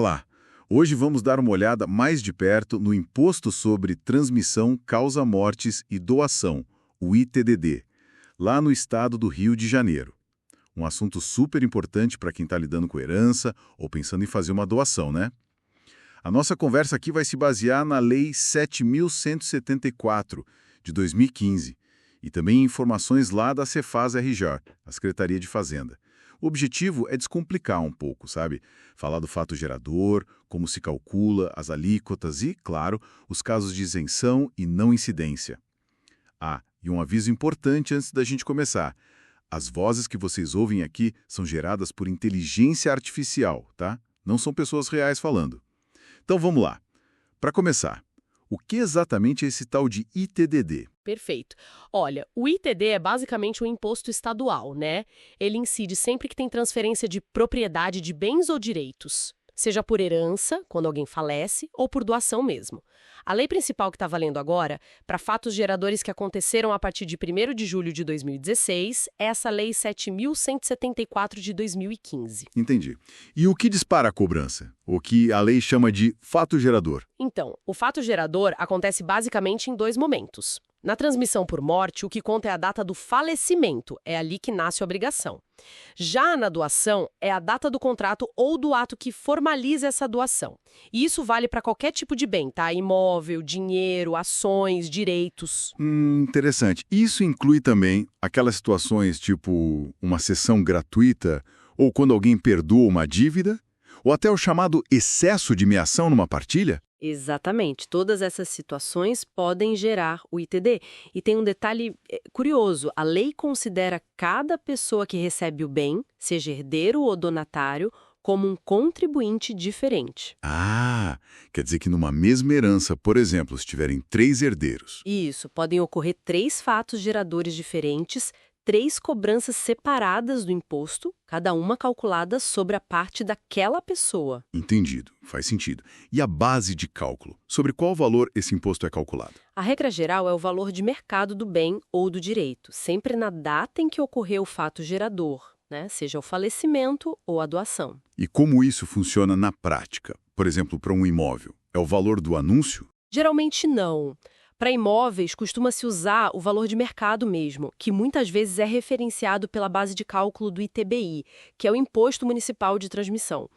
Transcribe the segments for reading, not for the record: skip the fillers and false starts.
Olá! Hoje vamos dar uma olhada mais de perto no Imposto sobre Transmissão, Causa-Mortes e Doação, o ITDD, lá no estado do Rio de Janeiro. Um assunto super importante para quem está lidando com herança ou pensando em fazer uma doação, né? A nossa conversa aqui vai se basear na Lei 7.174, de 2015, e também em informações lá da Cefaz-RJ, a Secretaria de Fazenda. O objetivo é descomplicar um pouco, sabe? Falar do fato gerador, como se calcula, as alíquotas e, claro, os casos de isenção e não incidência. Ah, e um aviso importante antes da gente começar. As vozes que vocês ouvem aqui são geradas por inteligência artificial, tá? Não são pessoas reais falando. Então vamos lá. Para começar, o que exatamente é esse tal de ITDD? Perfeito. Olha, o ITD é basicamente um imposto estadual, né? Ele incide sempre que tem transferência de propriedade de bens ou direitos, seja por herança, quando alguém falece, ou por doação mesmo. A lei principal que está valendo agora, para fatos geradores que aconteceram a partir de 1º de julho de 2016, é essa Lei 7.174 de 2015. Entendi. E o que dispara a cobrança? O que a lei chama de fato gerador? Então, o fato gerador acontece basicamente em 2 momentos. Na transmissão por morte, o que conta é a data do falecimento, é ali que nasce a obrigação. Já na doação, é a data do contrato ou do ato que formaliza essa doação. E isso vale para qualquer tipo de bem, tá? Imóvel, dinheiro, ações, direitos. Interessante. Isso inclui também aquelas situações tipo uma sessão gratuita ou quando alguém perdoa uma dívida? Ou até o chamado excesso de meação numa partilha? Exatamente. Todas essas situações podem gerar o ITD. E tem um detalhe curioso. A lei considera cada pessoa que recebe o bem, seja herdeiro ou donatário, como um contribuinte diferente. Ah, quer dizer que numa mesma herança, por exemplo, se tiverem 3 herdeiros. Isso, podem ocorrer 3 fatos geradores diferentes, 3 cobranças separadas do imposto, cada uma calculada sobre a parte daquela pessoa. Entendido, faz sentido. E a base de cálculo? Sobre qual valor esse imposto é calculado? A regra geral é o valor de mercado do bem ou do direito, sempre na data em que ocorreu o fato gerador, né? Seja o falecimento ou a doação. E como isso funciona na prática? Por exemplo, para um imóvel, é o valor do anúncio? Geralmente não. Para imóveis, costuma-se usar o valor de mercado mesmo, que muitas vezes é referenciado pela base de cálculo do ITBI, que é o Imposto Municipal de Transmissão.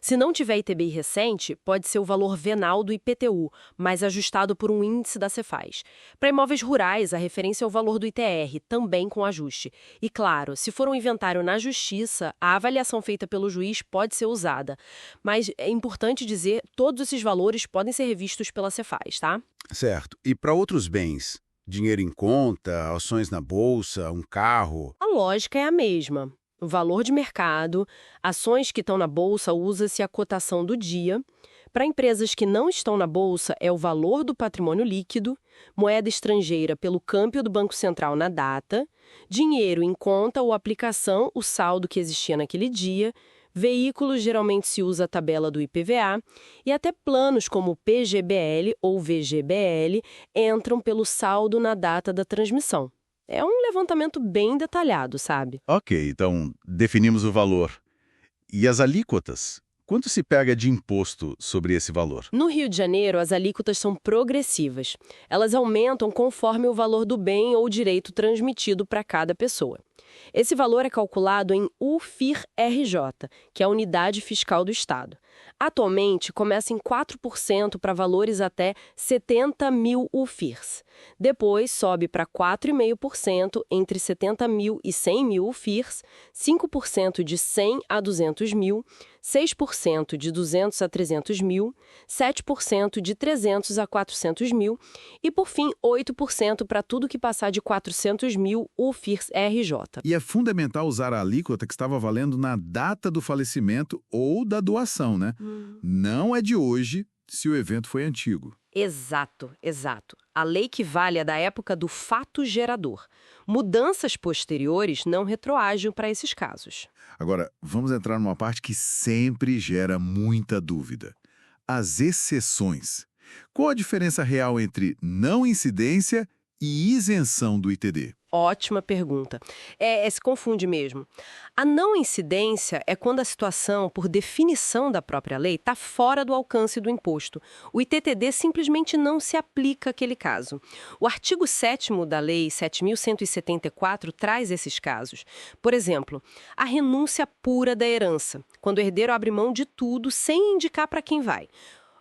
Se não tiver ITBI recente, pode ser o valor venal do IPTU, mas ajustado por um índice da Cefaz. Para imóveis rurais, a referência é o valor do ITR, também com ajuste. E claro, se for um inventário na justiça, a avaliação feita pelo juiz pode ser usada. Mas é importante dizer, todos esses valores podem ser revistos pela Cefaz, tá? Certo. E para outros bens? Dinheiro em conta, ações na bolsa, um carro? A lógica é a mesma. O valor de mercado, ações que estão na bolsa, usa-se a cotação do dia. Para empresas que não estão na bolsa, é o valor do patrimônio líquido, moeda estrangeira pelo câmbio do Banco Central na data, dinheiro em conta ou aplicação, o saldo que existia naquele dia, veículos geralmente se usa a tabela do IPVA e até planos como o PGBL ou VGBL entram pelo saldo na data da transmissão. É um levantamento bem detalhado, sabe? Ok, então definimos o valor. E as alíquotas? Quanto se pega de imposto sobre esse valor? No Rio de Janeiro, as alíquotas são progressivas. Elas aumentam conforme o valor do bem ou direito transmitido para cada pessoa. Esse valor é calculado em UFIR-RJ, que é a Unidade Fiscal do Estado. Atualmente, começa em 4% para valores até 70 mil UFIRs. Depois, sobe para 4,5% entre 70 mil e 100 mil UFIRs, 5% de 100 a 200 mil, 6% de 200 a 300 mil, 7% de 300 a 400 mil e, por fim, 8% para tudo que passar de 400 mil UFIRs-RJ. E é fundamental usar a alíquota que estava valendo na data do falecimento ou da doação, né? Não é de hoje, se o evento foi antigo. Exato, exato. A lei que vale é da época do fato gerador. Mudanças posteriores não retroagem para esses casos. Agora, vamos entrar numa parte que sempre gera muita dúvida. As exceções. Qual a diferença real entre não incidência E isenção do ITD? Ótima pergunta. Se confunde mesmo. A não incidência é quando a situação, por definição da própria lei, está fora do alcance do imposto. O ITTD simplesmente não se aplica àquele caso. O artigo 7º da Lei 7.174 traz esses casos. Por exemplo, a renúncia pura da herança, quando o herdeiro abre mão de tudo sem indicar para quem vai.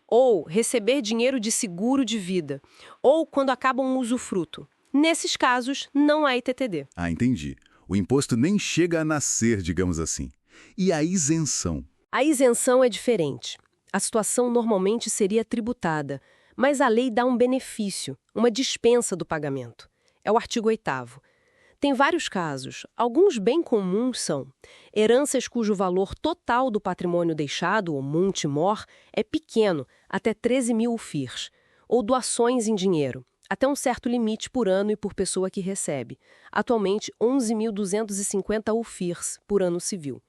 Ou receber dinheiro de seguro de vida. Ou quando acaba um usufruto. Nesses casos, não há ITTD. Ah, entendi. O imposto nem chega a nascer, digamos assim. E a isenção? A isenção é diferente. A situação normalmente seria tributada, mas a lei dá um benefício, uma dispensa do pagamento. É o artigo 8º. Tem vários casos. Alguns bem comuns são heranças cujo valor total do patrimônio deixado, ou monte mor, é pequeno, até 13.000 UFIRs, ou doações em dinheiro, até um certo limite por ano e por pessoa que recebe. Atualmente, 11.250 UFIRs por ano civil.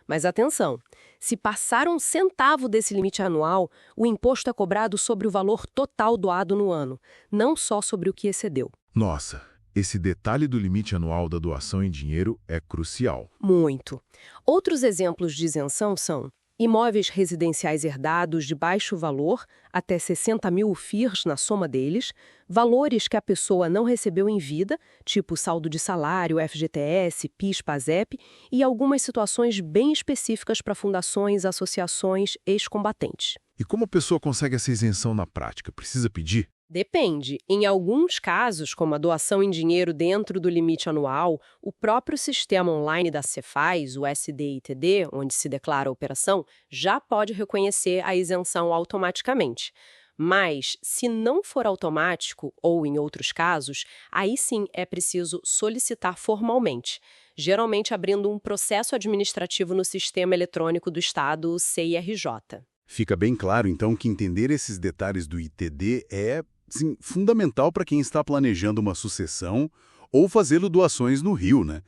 Mas atenção, se passar um centavo desse limite anual, o imposto é cobrado sobre o valor total doado no ano, não só sobre o que excedeu. Nossa, esse detalhe do limite anual da doação em dinheiro é crucial. Muito. Outros exemplos de isenção são imóveis residenciais herdados de baixo valor, até 60.000 UFIRs na soma deles, valores que a pessoa não recebeu em vida, tipo saldo de salário, FGTS, PIS, PASEP, e algumas situações bem específicas para fundações, associações, ex-combatentes. E como a pessoa consegue essa isenção na prática? Precisa pedir? Depende. Em alguns casos, como a doação em dinheiro dentro do limite anual, o próprio sistema online da Cefaz, o SDITD, onde se declara a operação, já pode reconhecer a isenção automaticamente. Mas, se não for automático, ou em outros casos, aí sim é preciso solicitar formalmente, geralmente abrindo um processo administrativo no Sistema Eletrônico do Estado, o CIRJ. Fica bem claro, então, que entender esses detalhes do ITD é sim, fundamental para quem está planejando uma sucessão ou fazendo doações no Rio, né?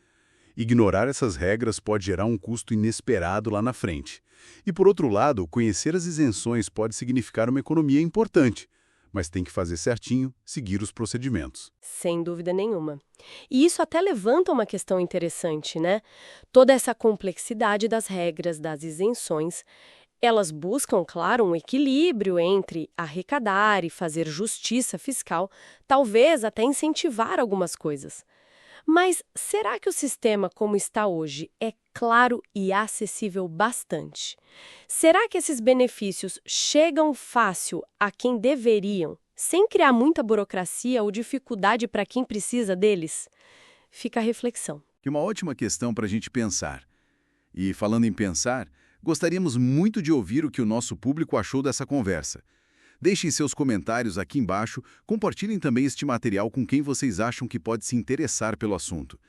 Ignorar essas regras pode gerar um custo inesperado lá na frente. E, por outro lado, conhecer as isenções pode significar uma economia importante, mas tem que fazer certinho, seguir os procedimentos. Sem dúvida nenhuma. E isso até levanta uma questão interessante, né? Toda essa complexidade das regras, das isenções, elas buscam, claro, um equilíbrio entre arrecadar e fazer justiça fiscal, talvez até incentivar algumas coisas. Mas será que o sistema como está hoje é claro e acessível bastante? Será que esses benefícios chegam fácil a quem deveriam, sem criar muita burocracia ou dificuldade para quem precisa deles? Fica a reflexão. Que uma ótima questão para a gente pensar. E falando em pensar, gostaríamos muito de ouvir o que o nosso público achou dessa conversa. Deixem seus comentários aqui embaixo, compartilhem também este material com quem vocês acham que pode se interessar pelo assunto.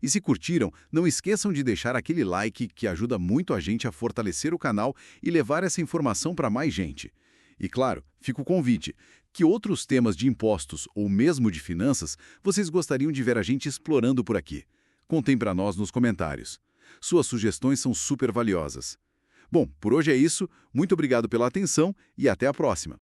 E se curtiram, não esqueçam de deixar aquele like que ajuda muito a gente a fortalecer o canal e levar essa informação para mais gente. E claro, fica o convite, que outros temas de impostos ou mesmo de finanças vocês gostariam de ver a gente explorando por aqui? Contem para nós nos comentários. Suas sugestões são super valiosas. Bom, por hoje é isso, muito obrigado pela atenção e até a próxima.